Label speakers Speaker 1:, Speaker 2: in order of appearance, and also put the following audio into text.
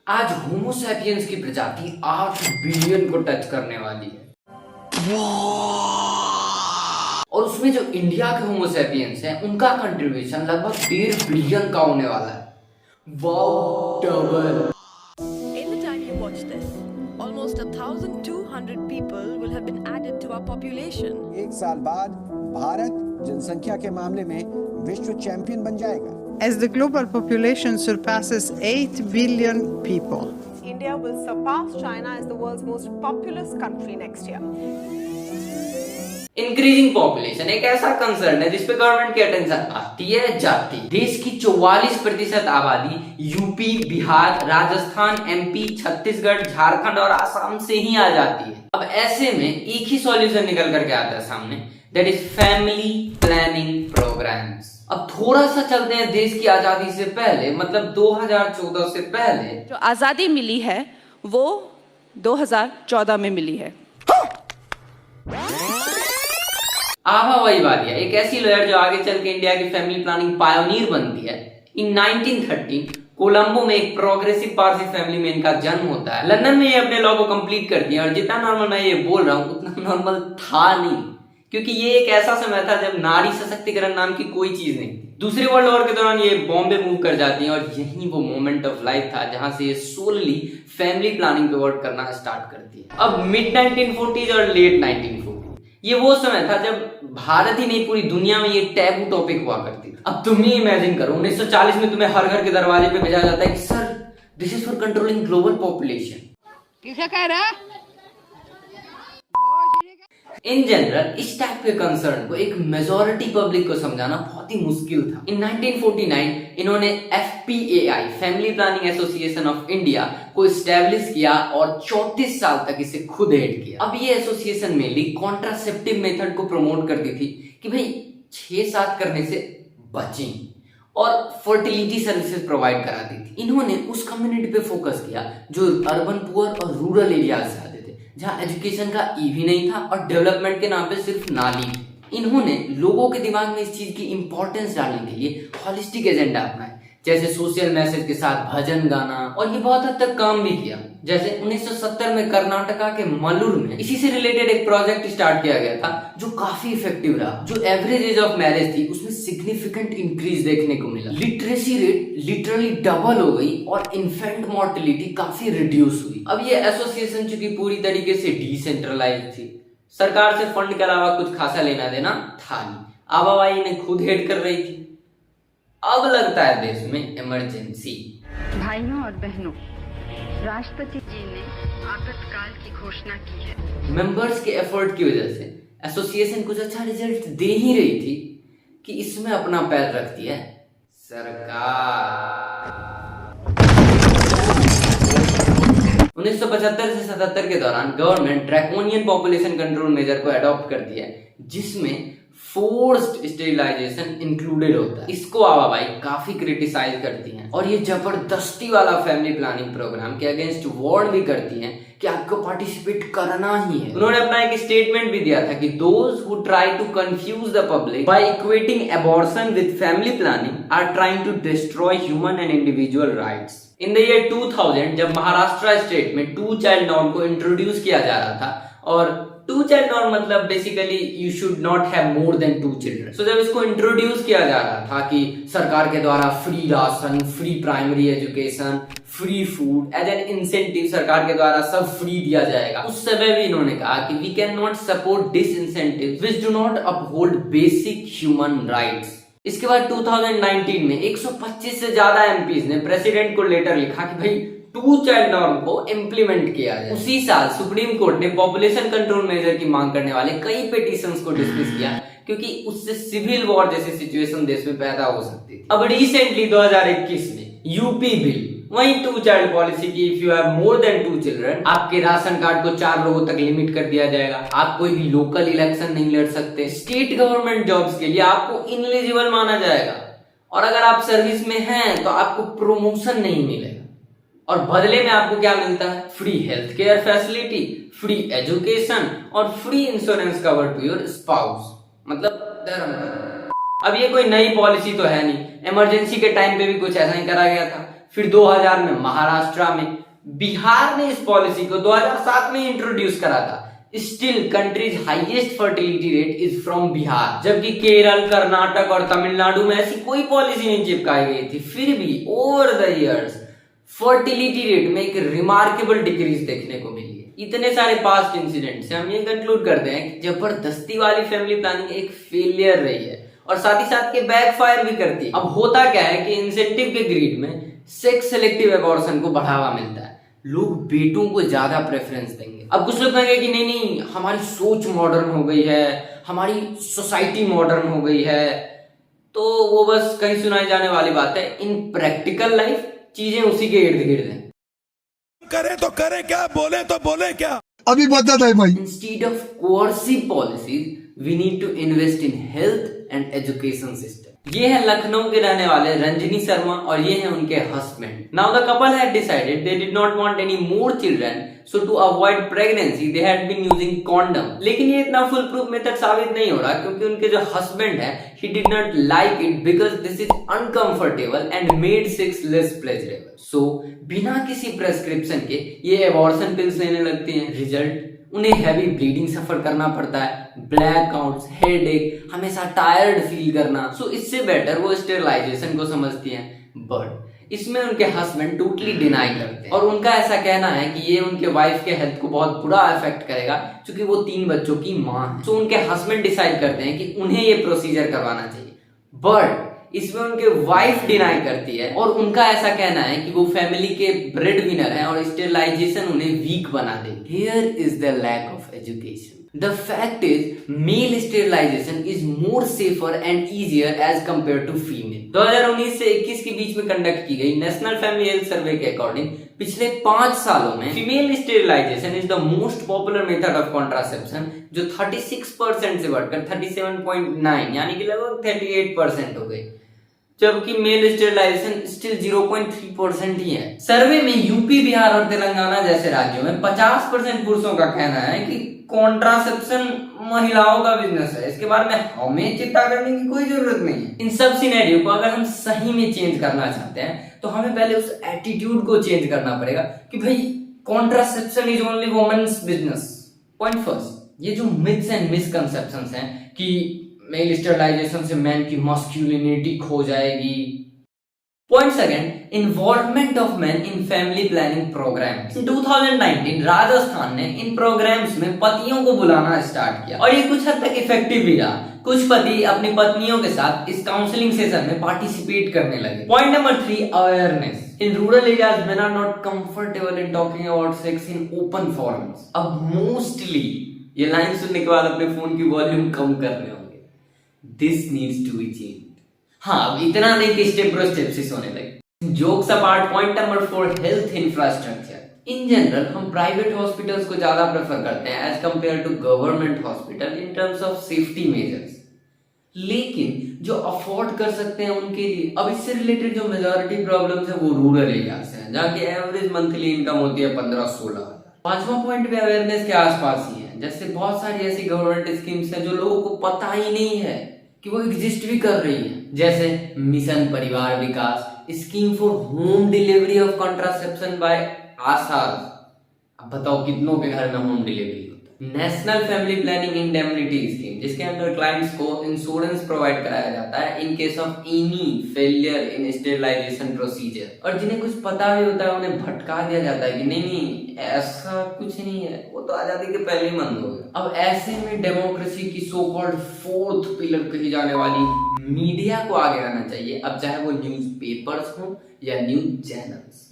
Speaker 1: आज होमोसैपियंस की प्रजाति 8 बिलियन को टच करने वाली है। और उसमें जो इंडिया के होमोसैपियंस हैं उनका कंट्रीब्यूशन लगभग 1.5 बिलियन का होने वाला है। Wow, double.
Speaker 2: In the time you watch this, almost 1,200 people will have been added to our population.
Speaker 3: एक साल बाद भारत जनसंख्या के मामले में विश्व चैंपियन बन जाएगा।
Speaker 4: As the global population surpasses 8 billion people.
Speaker 5: India will surpass China as the world's most populous country next year.
Speaker 1: Increasing population एक ऐसा कंसर्न है जिसपे गवर्नमेंट की अटेंशन आती है जाती है। देश की 44% आबादी यूपी, बिहार, राजस्थान, एमपी, छत्तीसगढ़, झारखंड और आसाम से ही आ जाती है। अब ऐसे में एक ही सॉल्यूशन निकल करके आता है सामने, that is family planning programmes. अब थोड़ा सा चलते हैं देश की आजादी से पहले, मतलब 2014 से पहले।
Speaker 2: जो आजादी मिली है वो 2014 में मिली है।
Speaker 1: आभा वही वादिया एक ऐसी लॉयर जो आगे चल के इंडिया की फैमिली प्लानिंग पायोनियर बनती है। इन 1913 कोलंबो में एक प्रोग्रेसिव पारसी फैमिली में इनका जन्म होता है। लंदन में ये अपने लॉ को कंप्लीट करती है और जितना नॉर्मल मैं ये बोल रहा हूँ उतना नॉर्मल था नहीं, क्योंकि ये एक ऐसा समय था जब नारी सशक्तिकरण नाम की कोई चीज नहीं थी। दूसरे वर्ल्ड वॉर के दौरान ये बॉम्बे मूव कर जाती हैं और यही वो मोमेंट ऑफ लाइफ था जहां से ये सोलली फैमिली प्लानिंग पे वर्क करना स्टार्ट करती है। अब मिड 1940s और लेट 1940 ये वो समय था जब भारत ही नहीं पूरी दुनिया में ये टैबू टॉपिक हुआ करती थी। अब तुम ही इमेजिन करो 1940 में तुम्हें हर घर के दरवाजे पे भेजा जाता है कि sir this is for controlling global population.
Speaker 6: किसे कह रहा?
Speaker 1: इन जनरल इस टाइप के कंसर्न को एक मेजॉरिटी पब्लिक को समझाना बहुत ही मुश्किल था। इन 1949 इन्होंने FPAI family planning association of India को स्टैब्लिश किया और 34 साल तक इसे खुद हेड किया। अब ये एसोसिएशन मेनली कॉन्ट्रासेप्टिव मेथड को प्रमोट करती थी कि भाई 6-7 करने से बचें और फर्टिलिटी सर्विसेज प्रोवाइड कराती थी। इन्होंने उस कम्युनिटी पे फोकस किया जो अर्बन पुअर और रूरल एरियाज से आते थे, जहाँ एजुकेशन का ई भी नहीं था और डेवलपमेंट के नाम पे सिर्फ नाली थी। इन्होंने लोगों के दिमाग में इस चीज की इंपॉर्टेंस डालने के लिए हॉलिस्टिक एजेंडा अपनाया, जैसे सोशल मैसेज के साथ भजन गाना, और ये बहुत हद तक काम भी किया। जैसे 1970 में कर्नाटका के मल्लूर में इसी से रिलेटेड एक प्रोजेक्ट स्टार्ट किया गया था जो काफी इफेक्टिव रहा। जो एवरेज एज ऑफ मैरिज थी उसमें सिग्निफिकेंट इंक्रीज देखने को मिला। लिटरेसी रेट लिटरली डबल हो गई और इन्फेंट मोर्टेलिटी काफी रिड्यूस हुई। अब ये एसोसिएशन चूंकि पूरी तरीके से डिसेंट्रलाइज थी, सरकार से फंड के अलावा कुछ खासा लेना देना था नहीं, आवाबाई ने खुद हेड कर रही थी। अब लगता है देश में इमरजेंसी।
Speaker 6: भाइयों और बहनों, राष्ट्रपति जी ने आपातकाल की घोषणा की है।
Speaker 1: मेंबर्स के एफर्ट की वजह से एसोसिएशन कुछ अच्छा रिजल्ट दे ही रही थी कि इसमें अपना पैर रखती है सरकार। 1975 से 77 के दौरान government draconian population control measure को अडॉप्ट करती है, जिसमें फोर्स्ड स्टेरिलाइजेशन इंक्लूडेड होता है। इसको आवाबाई काफी क्रिटिसाइज करती हैं और ये जबरदस्ती वाला फैमिली प्लानिंग प्रोग्राम के अगेंस्ट वार्न भी करती हैं कि आपको पार्टिसिपेट करना ही है। उन्होंने अपना एक स्टेटमेंट भी दिया था कि those who try to confuse the public by equating abortion with family planning are trying to destroy human and individual rights. In the year 2000 जब महाराष्ट्र स्टेट में 2 चाइल्ड नॉर्म को इंट्रोड्यूस किया जा रहा था, और 2 चाइल्ड नॉर्म मतलब basically you should not have more than 2 children. So जब इसको इंट्रोड्यूस किया जा रहा था कि सरकार के द्वारा free ration, free primary education, free food as an incentive सरकार के द्वारा सब फ्री दिया जाएगा, उस समय भी इन्होंने कहा कि we can not support disincentives which do not uphold basic human rights. इसके बाद 2019 में 125 से ज्यादा एमपीज ने प्रेसिडेंट को लेटर लिखा कि भाई 2 चाइल्ड नॉर्म को इम्प्लीमेंट किया जाए। उसी साल सुप्रीम कोर्ट ने पॉपुलेशन कंट्रोल मेजर की मांग करने वाले कई पिटीशंस को डिसमिस किया, क्योंकि उससे सिविल वॉर जैसी सिचुएशन देश में पैदा हो सकती थी। अब रिसेंटली 2021 में यूपी बिल वही 2 चाइल्ड पॉलिसी की if you have more than 2 children आपके राशन कार्ड को 4 लोगों तक लिमिट कर दिया जाएगा। आप कोई भी लोकल इलेक्शन नहीं लड़ सकते। स्टेट गवर्नमेंट जॉब्स के लिए आपको इनएलिजिबल माना जाएगा, और अगर आप सर्विस में हैं तो आपको प्रमोशन नहीं मिलेगा। और बदले में आपको क्या मिलता है? Free health care facility, free education और free insurance cover to your spouse, मतलब धर्म। अब ये कोई नई पॉलिसी तो है नहीं, इमरजेंसी के टाइम पे भी कुछ ऐसा ही करा गया था। फिर 2000 में महाराष्ट्र में, बिहार ने इस पॉलिसी को 2007 में इंट्रोड्यूस करा था। Still countries highest fertility rate is from Bihar, जबकि केरल, कर्नाटक और तमिलनाडु में ऐसी कोई पॉलिसी नहीं चिपकाई गई थी। फिर भी over the years fertility rate में एक रिमार्केबल डिक्रीज देखने को मिली है। इतने सारे पास्ट इंसिडेंट से हम ये कंक्लूड करते हैं कि जबरदस्ती वाली फैमिली प्लानिंग एक फेलियर रही है और साथ ही साथ के बैकफायर भी करती है। अब होता क्या है कि इंसेंटिव के ग्रीड में सेक्स सेलेक्टिव एबॉर्शन को बढ़ावा मिलता है, लोग बेटों को ज्यादा प्रेफरेंस देंगे। अब कुछ लोग कहेंगे कि नहीं हमारी सोच मॉडर्न हो गई है, हमारी सोसाइटी मॉडर्न हो गई है, तो वो बस कहीं सुनाई जाने वाली बात है। इन प्रैक्टिकल लाइफ चीजें उसी के इर्द गिर्द हैं।
Speaker 7: करे तो करे क्या, बोले तो बोले क्या,
Speaker 8: अभी बता है भाई।
Speaker 1: Instead of coercive policies we need to invest in health and education system. ये है लखनऊ के रहने वाले रंजनी शर्मा और ये है उनके husband. Now the couple had decided they did not want any more children, so to avoid pregnancy they had been using condom. लेकिन ये इतना फुल प्रूफ मेथड साबित नहीं हो रहा, क्योंकि उनके जो हस्बैंड है he did not like it because this is uncomfortable and made sex less pleasurable. So बिना किसी प्रेस्क्रिप्शन के ये एबॉर्शन पिल्स लेने लगती हैं। रिजल्ट उन्हें हैवी ब्लीडिंग सफर करना पड़ता है, ब्लैकआउट्स, हेडेक, हमेशा टायर्ड फील करना। सो इससे बेटर वो स्टेरिलाइजेशन को समझती हैं, बट इसमें उनके हस्बैंड टोटली डिनाई करते हैं और उनका ऐसा कहना है कि ये उनके वाइफ के हेल्थ को बहुत बुरा अफेक्ट करेगा, क्योंकि वो 3 बच्चों की माँ है। सो उनके हस्बैंड डिसाइड करते हैं कि उन्हें ये प्रोसीजर करवाना चाहिए, बट इसमें उनके वाइफ डिनाई करती है और उनका ऐसा कहना है कि वो फैमिली के ब्रेड विनर है और स्टेरिलाइजेशन उन्हें वीक बना दे। Here is the lack of education. The fact is, male sterilization is more safer and easier as compared to female. 2019 से 21 के बीच में कंडक्ट की गई नेशनल फैमिली हेल्थ सर्वे के अकॉर्डिंग पिछले 5 सालों में female sterilisation is the most popular method of contraception, जो 36% से बढ़कर 37.9 यानी कि लगभग 38% हो गई, जबकि मेल स्टेरिलाइजेशन स्टिल 0.3% ही है। सर्वे में यूपी, बिहार और तेलंगाना जैसे राज्यों में 50% पुरुषों का कहना है कि कॉन्ट्रासेप्शन महिलाओं का बिजनेस है, इसके बारे में हमें चिंता करने की कोई जरूरत नहीं है। इन सब सिनेरियो को अगर हम सही में चेंज करना चाहते हैं तो हमें पहले उस एटीट्यूड को चेंज करना पड़ेगा कि भाई contraception is only women's business. Point first, ये जो मिथ्स एंड मिसकंसेप्शंस हैं कि मेल स्टेरिलाइजेशन से मैन की मस्कुलिनिटी खो जाएगी। Point second, involvement of man in family planning programmes. 2019 Rajasthan ने इन प्रोग्राम्स में पतियों को बुलाना स्टार्ट किया और ये कुछ हद तक इफेक्टिव भी रहा। कुछ पति अपनी पत्नियों के साथ इस काउंसलिंग सेशन में पार्टिसिपेट करने लगे। Point number 3, awareness. In rural areas men are not comfortable in talking about sex in open forums। अब मोस्टली ये लाइन सुनने के बाद अपने फोन की वॉल्यूम कम कर रहे होंगे। This needs to be changed. हाँ, अब इतना नहीं कि स्टेप बाय स्टेप से होने लगे। Jokes apart, point number 4, health infrastructure. In general हम प्राइवेट हॉस्पिटल्स को ज्यादा प्रेफर करते हैं as compare to government hospital in terms of safety measures, लेकिन जो अफोर्ड कर सकते हैं उनके लिए। अब इससे रिलेटेड जो मेजॉरिटी प्रॉब्लम्स है वो रूरल एरिया से है, जहाँ की एवरेज मंथली इनकम होती है 15-16 हजार। 5वां पॉइंट भी अवेयरनेस के आसपास ही है। जैसे बहुत सारी ऐसी गवर्नमेंट स्कीम्स हैं जो लोगों को पता ही नहीं है कि वो एग्जिस्ट भी कर रही है, जैसे mission Parivar Vikas, scheme for home delivery of contraception by ASHAs. अब बताओ कितनों के घर में होम डिलीवरी होता है। National family planning indemnity scheme, जिसके अंदर क्लाइंट्स को इंश्योरेंस प्रोवाइड कराया जाता है in case of any failure in sterilisation procedure. और जिन्हें कुछ पता भी होता है उन्हें भटका दिया जाता है कि नहीं ऐसा कुछ नहीं है, वो तो आजादी के पहले ही बंद हो गया। अब ऐसे में डेमोक्रेसी की सो कॉल्ड 4th पिलर कही जाने वाली मीडिया को आगे आना चाहिए, अब चाहे वो न्यूज़पेपर्स हो या न्यूज चैनल्स।